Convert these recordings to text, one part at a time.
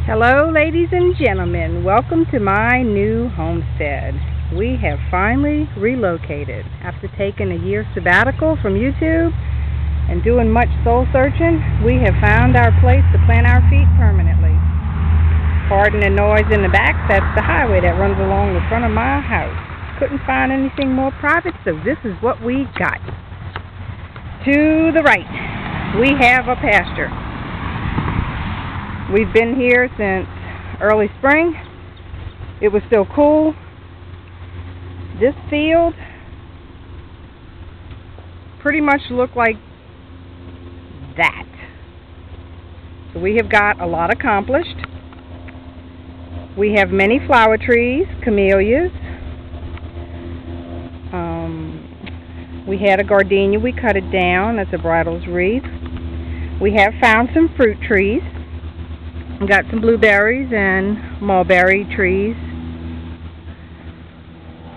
Hello, ladies and gentlemen. Welcome to my new homestead. We have finally relocated. After taking a year sabbatical from YouTube and doing much soul searching, we have found our place to plant our feet permanently. Pardon the noise in the back. That's the highway that runs along the front of my house. Couldn't find anything more private, so this is what we got. To the right, we have a pasture. We've been here since early spring. It was still cool. This field pretty much looked like that. So we have got a lot accomplished. We have many flower trees, camellias. We had a gardenia. We cut it down. That's a bridal wreath. We have found some fruit trees. We got some blueberries and mulberry trees.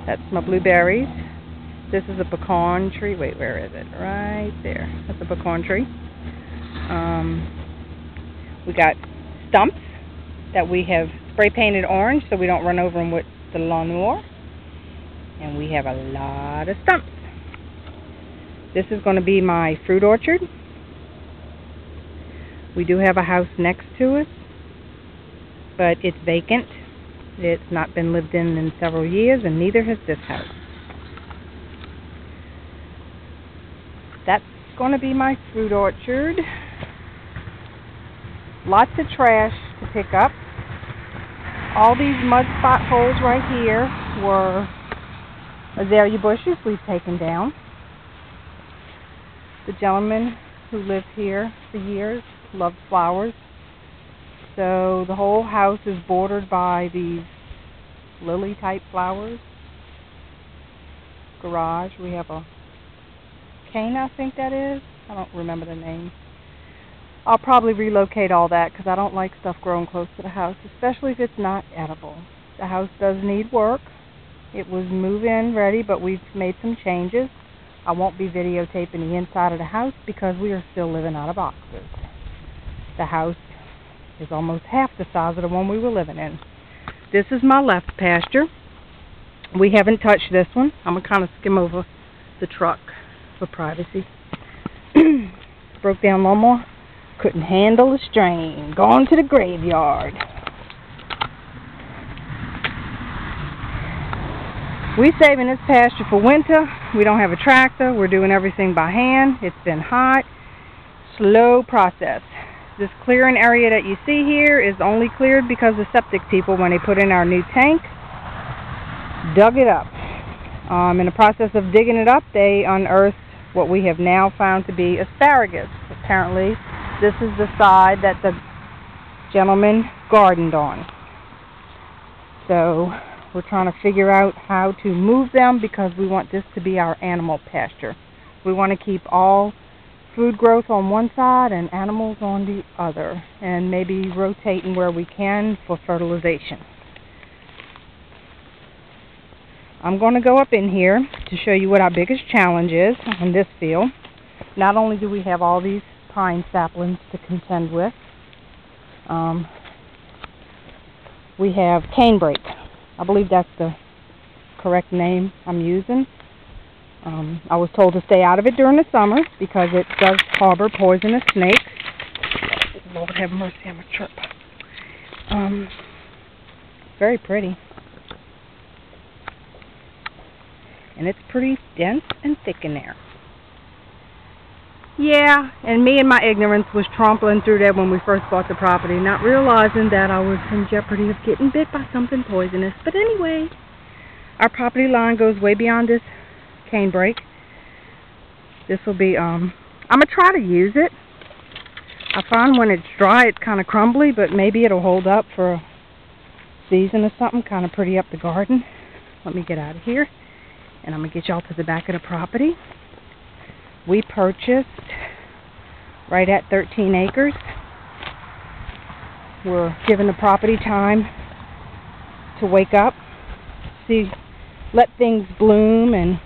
That's my blueberries. This is a pecan tree. Wait, where is it? Right there. That's a pecan tree. We got stumps that we have spray painted orange so we don't run over them with the lawnmower. And we have a lot of stumps. This is going to be my fruit orchard. We do have a house next to us, but it's vacant. It's not been lived in several years, and neither has this house. That's going to be my fruit orchard. Lots of trash to pick up. All these mud spot holes right here were azalea bushes we've taken down. The gentleman who lived here for years loved flowers. So the whole house is bordered by these lily type flowers. Garage, we have a cane, I think that is. I don't remember the name. I'll probably relocate all that because I don't like stuff growing close to the house, especially if it's not edible. The house does need work. It was move-in ready, but we've made some changes. I won't be videotaping the inside of the house because we are still living out of boxes. The house is almost half the size of the one we were living in. This is my left pasture. We haven't touched this one. I'm going to kind of skim over the truck for privacy. Broke down lawnmower. Couldn't handle the strain. Gone to the graveyard. We're saving this pasture for winter. We don't have a tractor. We're doing everything by hand. It's been hot. Slow process. This clearing area that you see here is only cleared because the septic people, when they put in our new tank, dug it up. In the process of digging it up, they unearthed what we have now found to be asparagus. Apparently, this is the side that the gentleman gardened on. So we're trying to figure out how to move them because we want this to be our animal pasture. We want to keep all food growth on one side and animals on the other, and maybe rotating where we can for fertilization. I'm going to go up in here to show you what our biggest challenge is in this field. Not only do we have all these pine saplings to contend with, we have canebrake. I believe that's the correct name I'm using. I was told to stay out of it during the summer because it does harbor poisonous snakes. Lord have mercy, I'm a trip. Very pretty. And it's pretty dense and thick in there. Yeah, and me and my ignorance was trampling through there when we first bought the property, not realizing that I was in jeopardy of getting bit by something poisonous. But anyway, our property line goes way beyond this canebrake. This will be, I'm going to try to use it. I find when it's dry it's kind of crumbly, but maybe it'll hold up for a season or something, kind of pretty up the garden. Let me get out of here, and I'm going to get y'all to the back of the property. We purchased right at 13 acres. We're giving the property time to wake up, let things bloom and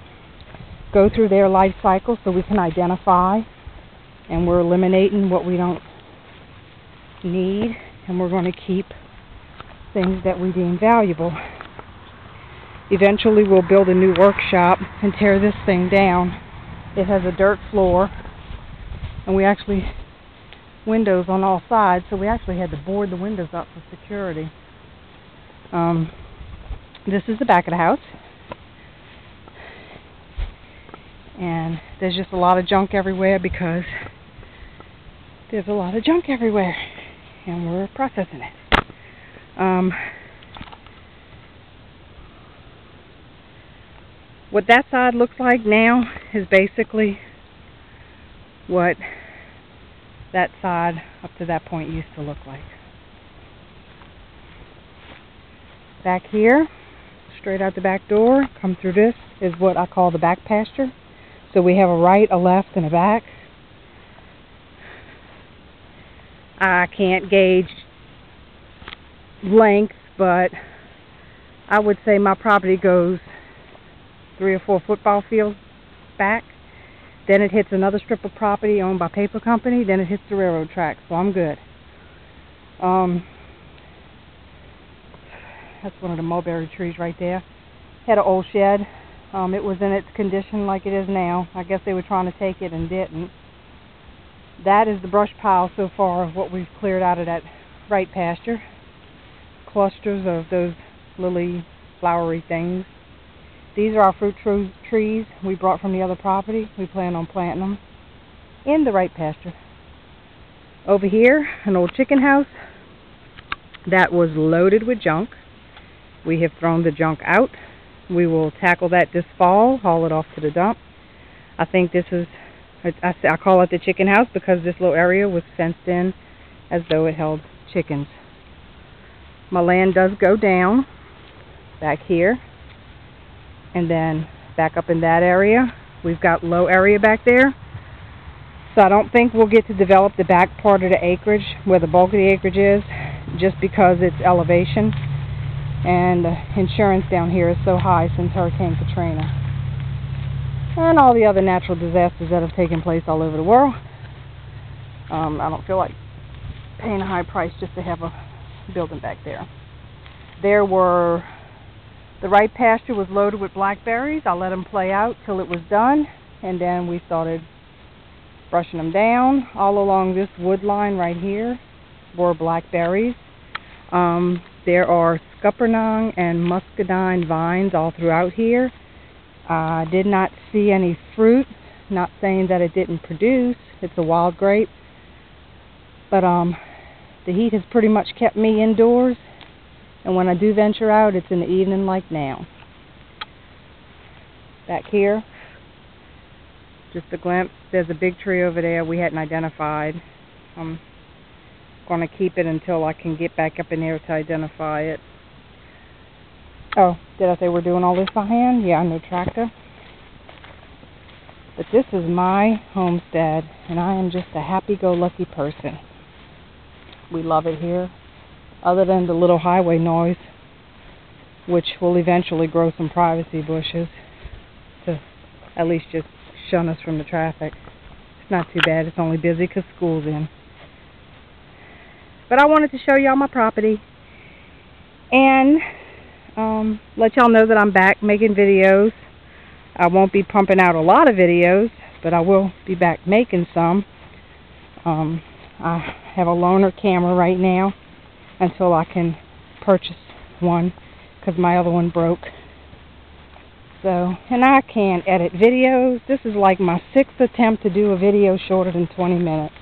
go through their life cycle so we can identify, and we're eliminating what we don't need and we're going to keep things that we deem valuable. Eventually we'll build a new workshop and tear this thing down. It has a dirt floor, and we actually windows on all sides, so we actually had to board the windows up for security. This is the back of the house, and there's just a lot of junk everywhere because there's a lot of junk everywhere, and we're processing it. What that side looks like now is basically what that side up to that point used to look like. Back here, straight out the back door, come through this, is what I call the back pasture. So we have a right, a left, and a back. I can't gauge length, but I would say my property goes 3 or 4 football fields back. Then it hits another strip of property owned by paper company. Then it hits the railroad tracks, so I'm good. That's one of the mulberry trees right there. Had an old shed. It was in its condition like it is now. I guess they were trying to take it and didn't. That is the brush pile so far of what we've cleared out of that right pasture. Clusters of those lily flowery things. These are our fruit trees we brought from the other property. We plan on planting them in the right pasture. Over here, an old chicken house that was loaded with junk. We have thrown the junk out. We will tackle that this fall, haul it off to the dump. I think this is, I call it the chicken house because this little area was fenced in as though it held chickens. My land does go down back here. And then back up in that area, we've got low area back there. So I don't think we'll get to develop the back part of the acreage where the bulk of the acreage is, just because it's elevation. And insurance down here is so high since Hurricane Katrina. And all the other natural disasters that have taken place all over the world. I don't feel like paying a high price just to have a building back there. The right pasture was loaded with blackberries. I let them play out till it was done, and then we started brushing them down. All along this wood line right here were blackberries. There are scuppernong and muscadine vines all throughout here. I did not see any fruit. Not saying that it didn't produce. It's a wild grape. But the heat has pretty much kept me indoors. And when I do venture out, it's in the evening like now. Back here, just a glimpse. There's a big tree over there we hadn't identified. I'm going to keep it until I can get back up in there to identify it. Oh, did I say we're doing all this by hand? Yeah, no tractor. But this is my homestead, and I am just a happy-go-lucky person. We love it here. Other than the little highway noise, which will eventually grow some privacy bushes to at least just shun us from the traffic. It's not too bad. It's only busy because school's in. But I wanted to show y'all my property and let y'all know that I'm back making videos. I won't be pumping out a lot of videos, but I will be back making some. I have a loaner camera right now until I can purchase one because my other one broke. So, and I can edit videos. This is like my 6th attempt to do a video shorter than 20 minutes.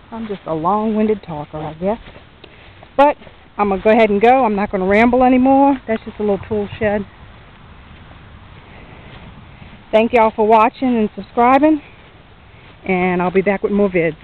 I'm just a long-winded talker, I guess. But I'm going to go ahead and go. I'm not going to ramble anymore. That's just a little tool shed. Thank y'all for watching and subscribing. And I'll be back with more vids.